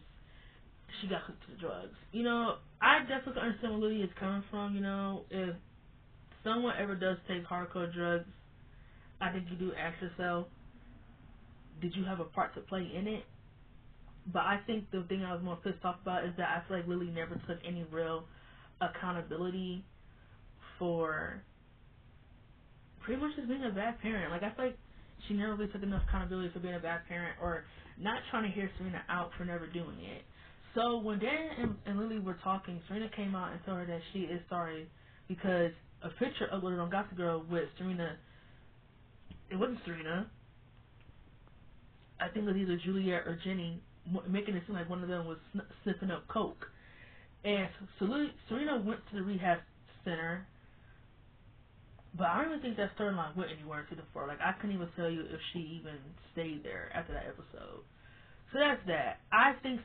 she got hooked to the drugs? You know, I definitely understand where Lily is coming from. You know, if someone ever does take hardcore drugs, I think you do ask yourself, did you have a part to play in it? But I think the thing I was more pissed off about is that I feel like Lily never took any real accountability for pretty much just being a bad parent. Like, I feel like she never really took enough accountability for being a bad parent, or not trying to hear Serena out for never doing it. So when Dan and Lily were talking, Serena came out and told her that she is sorry because a picture uploaded on Gossip Girl with Serena, it wasn't Serena, I think it was either Juliet or Jenny, making it seem like one of them was sniffing up coke. And so Serena went to the rehab center, but I don't even think that storyline went anywhere to the floor. Like, I couldn't even tell you if she even stayed there after that episode. So that's that. I think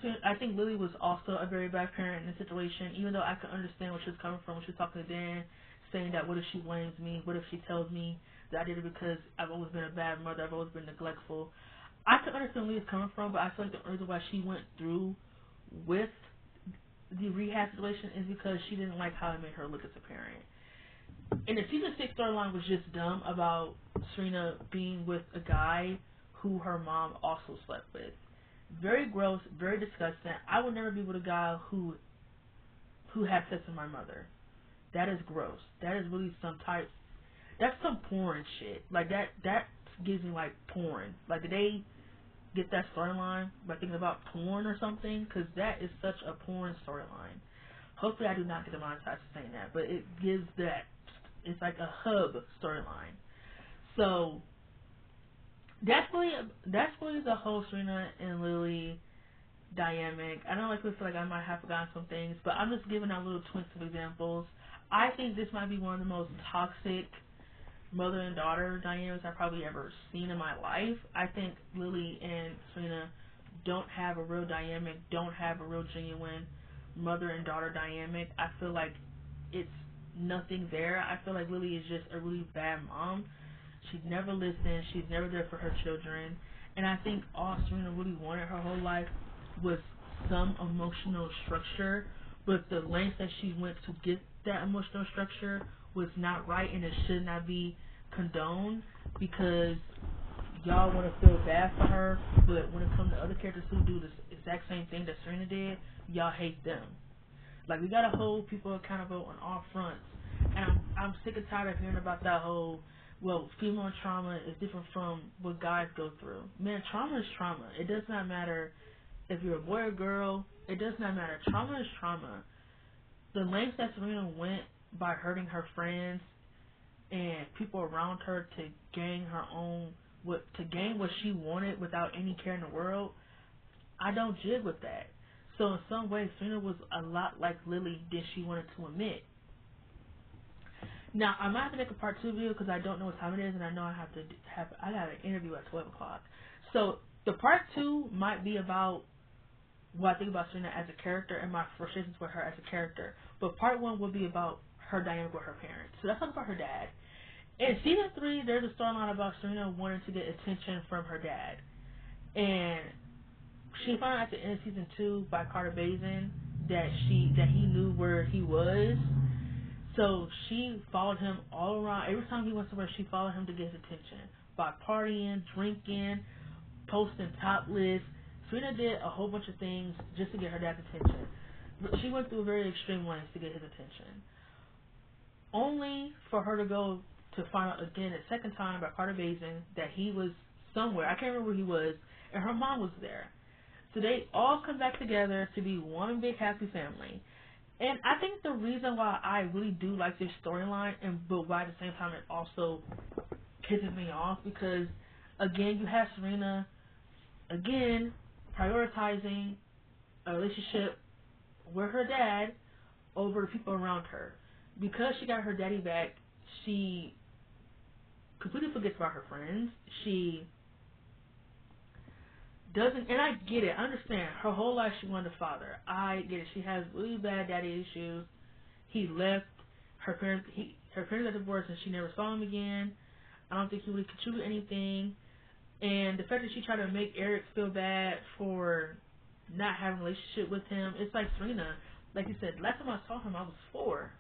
Lily was also a very bad parent in the situation, even though I can understand where she was coming from when she was talking to Dan, saying that what if she blames me? What if she tells me that I did it because I've always been a bad mother, I've always been neglectful? I can understand where Lily's coming from, but I feel like the reason why she went through with the rehab situation is because she didn't like how it made her look as a parent. And the season 6 storyline was just dumb about Serena being with a guy who her mom also slept with. Very gross, very disgusting. I would never be with a guy who had sex with my mother. That is gross. That is really that's some porn shit. Like, that gives me, like, porn. Like, did they get that storyline by thinking about porn or something? Because that is such a porn storyline. Hopefully I do not get demonetized for saying that, but it gives that. It's like a hub storyline. So that's really the whole Serena and Lily dynamic. I don't feel like I might have forgotten some things, but I'm just giving out little twists of examples. I think this might be one of the most toxic mother and daughter dynamics I've probably ever seen in my life. I think Lily and Serena don't have a real dynamic, don't have a real genuine mother and daughter dynamic. I feel like it's nothing there. I feel like Lily is just a really bad mom. She's never listened. She's never there for her children. And I think all Serena really wanted her whole life was some emotional structure, but the length that she went to get that emotional structure was not right, and it should not be condoned, because y'all want to feel bad for her, but when it comes to other characters who do the exact same thing that Serena did, y'all hate them. Like, we gotta hold people accountable on all fronts, and I'm sick and tired of hearing about that whole, well, female trauma is different from what guys go through. Man, trauma is trauma. It does not matter if you're a boy or girl. It does not matter. Trauma is trauma. The lengths that Serena went by hurting her friends and people around her to gain what she wanted without any care in the world, I don't jig with that. So in some ways, Serena was a lot like Lily than she wanted to admit. Now, I might have to make a part 2 video because I don't know what time it is, and I know I got an interview at 12 o'clock. So the part 2 might be about what I think about Serena as a character and my frustrations with her as a character. But part 1 will be about her dynamic with her parents. So let's talk about her dad. In season 3, there's a storyline about Serena wanting to get attention from her dad. And she found out at the end of season 2 by Carter Bazin that he knew where he was. So she followed him all around. Every time he went somewhere, she followed him to get his attention. By partying, drinking, posting topless. Serena did a whole bunch of things just to get her dad's attention. She went through very extreme lengths to get his attention. Only for her to go to find out again a second time by Carter Bazin that he was somewhere. I can't remember where he was. And her mom was there. So they all come back together to be one big happy family. And I think the reason why I really do like this storyline, but why at the same time it also pisses me off, because again, you have Serena again prioritizing a relationship with her dad over the people around her. Because she got her daddy back, she completely forgets about her friends. She doesn't, and I get it, I understand. Her whole life she wanted a father. I get it. She has really bad daddy issues. He left. Her parents got divorced and she never saw him again. I don't think he really contributed anything. And the fact that she tried to make Eric feel bad for not having a relationship with him, it's like Serena. Like you said, last time I saw him I was 4.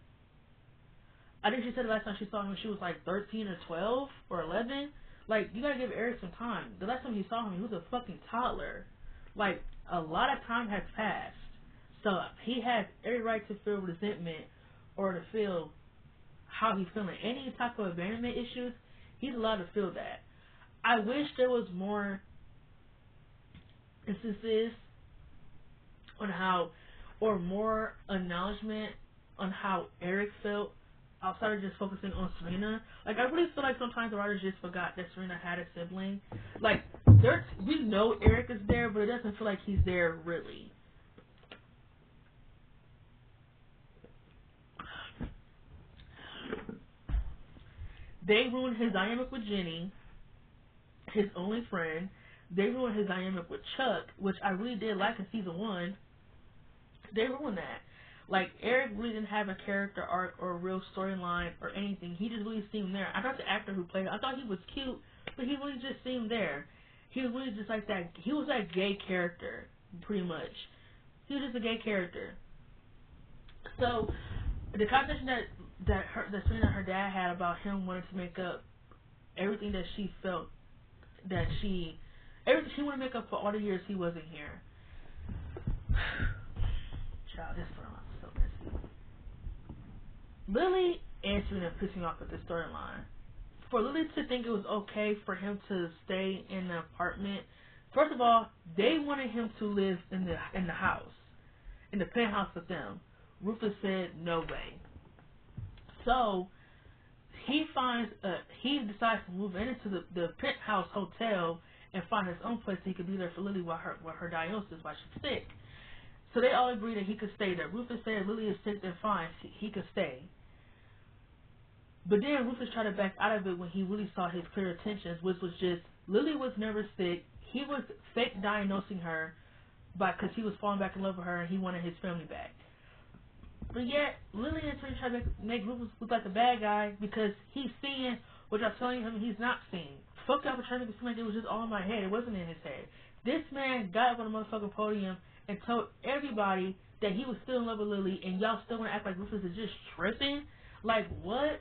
I think she said the last time she saw him she was like 13 or 12 or 11. Like, you gotta give Eric some time. The last time you saw him, he was a fucking toddler. Like, a lot of time has passed. So he has every right to feel resentment or to feel how he's feeling. Any type of abandonment issues, he's allowed to feel that. I wish there was more instances on how, or more acknowledgement on how Eric felt outside of just focusing on Serena. Like, I really feel like sometimes the writers just forgot that Serena had a sibling. Like, we know Eric is there, but it doesn't feel like he's there really. They ruined his dynamic with Jenny, his only friend. They ruined his dynamic with Chuck, which I really did like in season 1. They ruined that. Like, Eric really didn't have a character arc or a real storyline or anything. He just really seemed there. I thought the actor who played it, I thought he was cute, but he really just seemed there. He was really just like that. He was that gay character, pretty much. He was just a gay character. So, the conversation that Serena and her dad had about him wanting to make up everything that she felt that everything she wanted to make up for all the years he wasn't here. Child, this storyline is so messy. Lily and Serena pissing off with this storyline. For Lily to think it was okay for him to stay in the apartment, first of all, they wanted him to live in the house, in the penthouse with them. Rufus said no way. So he decides to move into the penthouse hotel and find his own place so he could be there for Lily while her diagnosis, while she's sick. So they all agree that he could stay there. Rufus said Lily is sick, then fine, he could stay. But then Rufus tried to back out of it when he really saw his clear intentions, which was just Lily was never sick. He was fake diagnosing her because he was falling back in love with her and he wanted his family back. But yet, Lily and Serena try to make Rufus look like a bad guy because he's seeing what y'all telling him he's not seeing. Fuck y'all for trying to make it seem like it was just all in my head. It wasn't in his head. This man got up on the motherfucking podium and told everybody that he was still in love with Lily, and y'all still want to act like Rufus is just tripping? Like, what?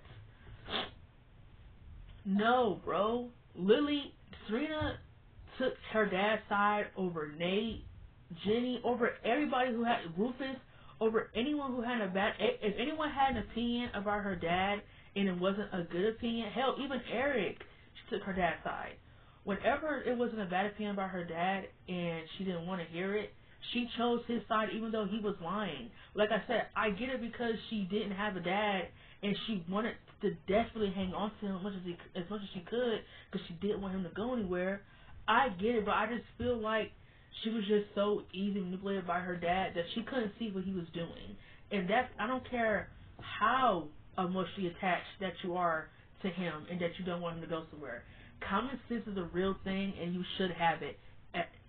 No, bro. Serena took her dad's side over Nate, Jenny, over everybody who had Rufus, over anyone who had if anyone had an opinion about her dad and it wasn't a good opinion, hell, even Eric, she took her dad's side. Whenever it wasn't a bad opinion about her dad and she didn't want to hear it, she chose his side even though he was lying. Like I said, I get it because she didn't have a dad and she wanted to desperately hang on to him as much as she could because she didn't want him to go anywhere. I get it, but I just feel like she was just so easily manipulated by her dad that she couldn't see what he was doing. And I don't care how emotionally attached that you are to him and that you don't want him to go somewhere. Common sense is a real thing and you should have it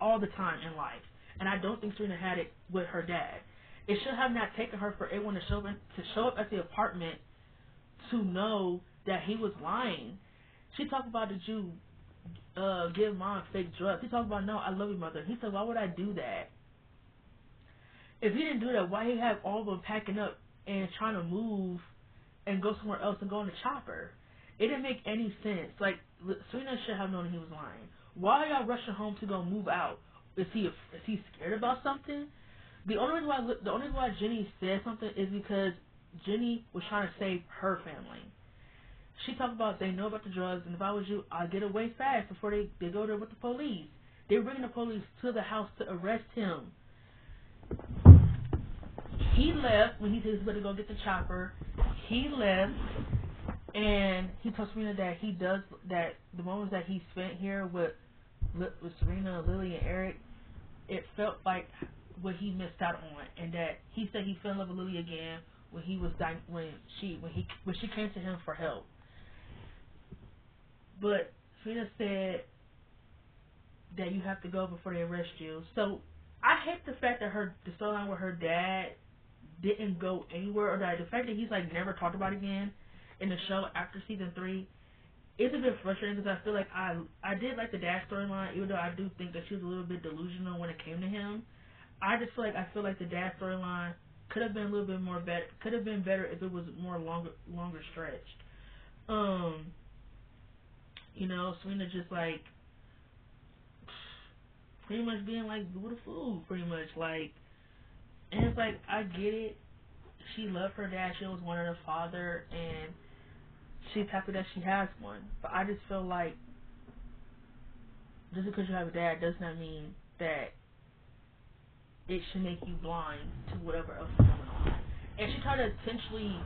all the time in life. And I don't think Serena had it with her dad. It should have not taken her for everyone to show up at the apartment to know that he was lying. She talked about, did you give mom fake drugs? He talked about, no, I love your mother. He said, why would I do that? If he didn't do that, why he have all of them packing up and trying to move and go somewhere else and go on the chopper? It didn't make any sense. Like, Serena should have known he was lying. Why are y'all rushing home to go move out? Is he scared about something? The only reason why Jenny said something is because Jenny was trying to save her family. She talked about they know about the drugs, and if I was you, I'd get away fast before they go there with the police. They bring the police to the house to arrest him. He left when he said he was going to go get the chopper. He left, and he told Serena that the moments that he spent here with Serena, Lily, and Eric, it felt like what he missed out on, and that he said he fell in love with Lily again when she came to him for help. But Serena said that you have to go before they arrest you. So I hate the fact that the storyline with her dad didn't go anywhere, or that the fact that he's like never talked about again in the show after season 3. It's a bit frustrating because I feel like I did like the dad storyline, even though I do think that she was a little bit delusional when it came to him. I feel like the dad storyline could have been a little bit more better. Could have been better if it was more longer stretched. Serena just like pretty much being like with the food, pretty much like, and it's like I get it. She loved her dad. She always wanted a father, and she's happy that she has one. But I just feel like just because you have a dad does not mean that it should make you blind to whatever else is going on. And she tried to intentionally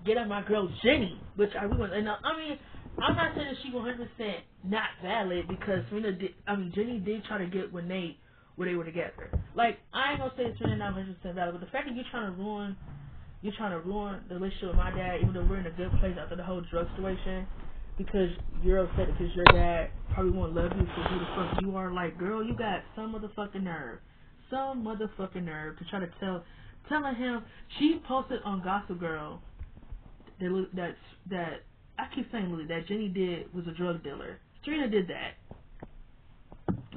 get at my girl Jenny, which I was. And I mean, I'm not saying that she 100% not valid because Jenny did try to get with Nate when they were together. Like, I ain't gonna say Serena not 100% valid, but the fact that you're trying to ruin the relationship with my dad, even though we're in a good place after the whole drug situation, because you're upset because your dad probably won't love you for who the fuck you are. Like, girl, you got some motherfucking nerve to try to telling him. She posted on Gossip Girl that I keep saying Lily, that Jenny did was a drug dealer. Serena did that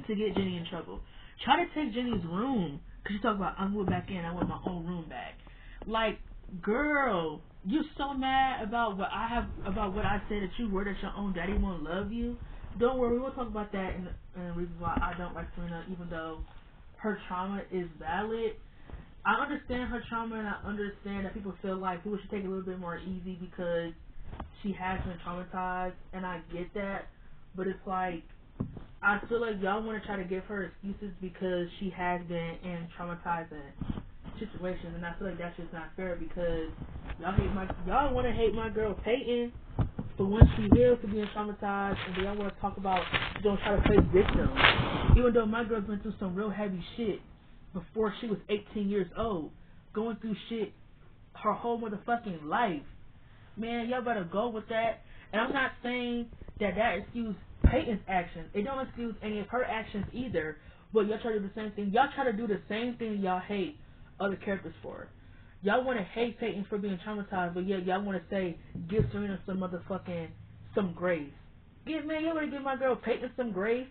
to get Jenny in trouble. Try to take Jenny's room because she talked about I'm going back in. I want my own room back. Like, girl, you so mad about what I said that you worried that your own daddy won't love you. Don't worry, we'll talk about that and reasons why I don't like Serena, even though her trauma is valid. I understand her trauma, and I understand that people feel like people should take it a little bit more easy because she has been traumatized, and I get that. But it's like, I feel like y'all want to try to give her excuses because she has been in traumatizing situations, and I feel like that's just not fair because y'all want to hate my girl Peyton for when she heals for being traumatized, and then y'all want to talk about she don't try to play victim, even though my girl's been through some real heavy shit before she was 18 years old, going through shit her whole motherfucking life. Man, y'all better go with that. And I'm not saying that excuse Peyton's actions. It don't excuse any of her actions either. But y'all try to do the same thing. Y'all try to do the same thing y'all hate other characters for. Y'all want to hate Peyton for being traumatized, but yet y'all want to say give Serena some grace. Y'all want to give my girl Peyton some grace?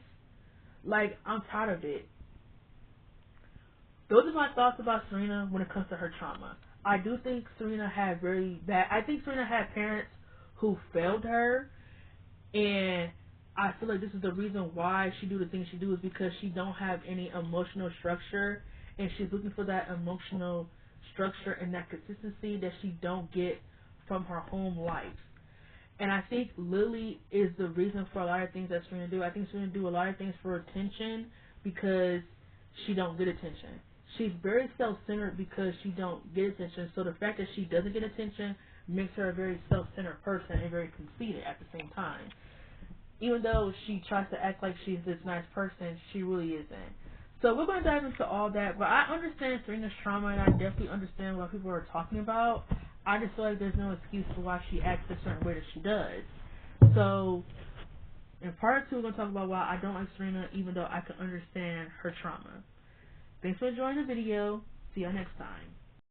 Like, I'm tired of it. Those are my thoughts about Serena when it comes to her trauma. I do think Serena had parents who failed her, and I feel like this is the reason why she do the things she do is because she don't have any emotional structure, and she's looking for that emotional structure and that consistency that she don't get from her home life. And I think Lily is the reason for a lot of things that Serena do. I think Serena do a lot of things for attention because she don't get attention. She's very self-centered because she don't get attention. So the fact that she doesn't get attention makes her a very self-centered person and very conceited at the same time. Even though she tries to act like she's this nice person, she really isn't. So we're going to dive into all that. But I understand Serena's trauma, and I definitely understand what people are talking about. I just feel like there's no excuse for why she acts a certain way that she does. So in part 2, we're going to talk about why I don't like Serena, even though I can understand her trauma. Thanks for enjoying the video. See you next time.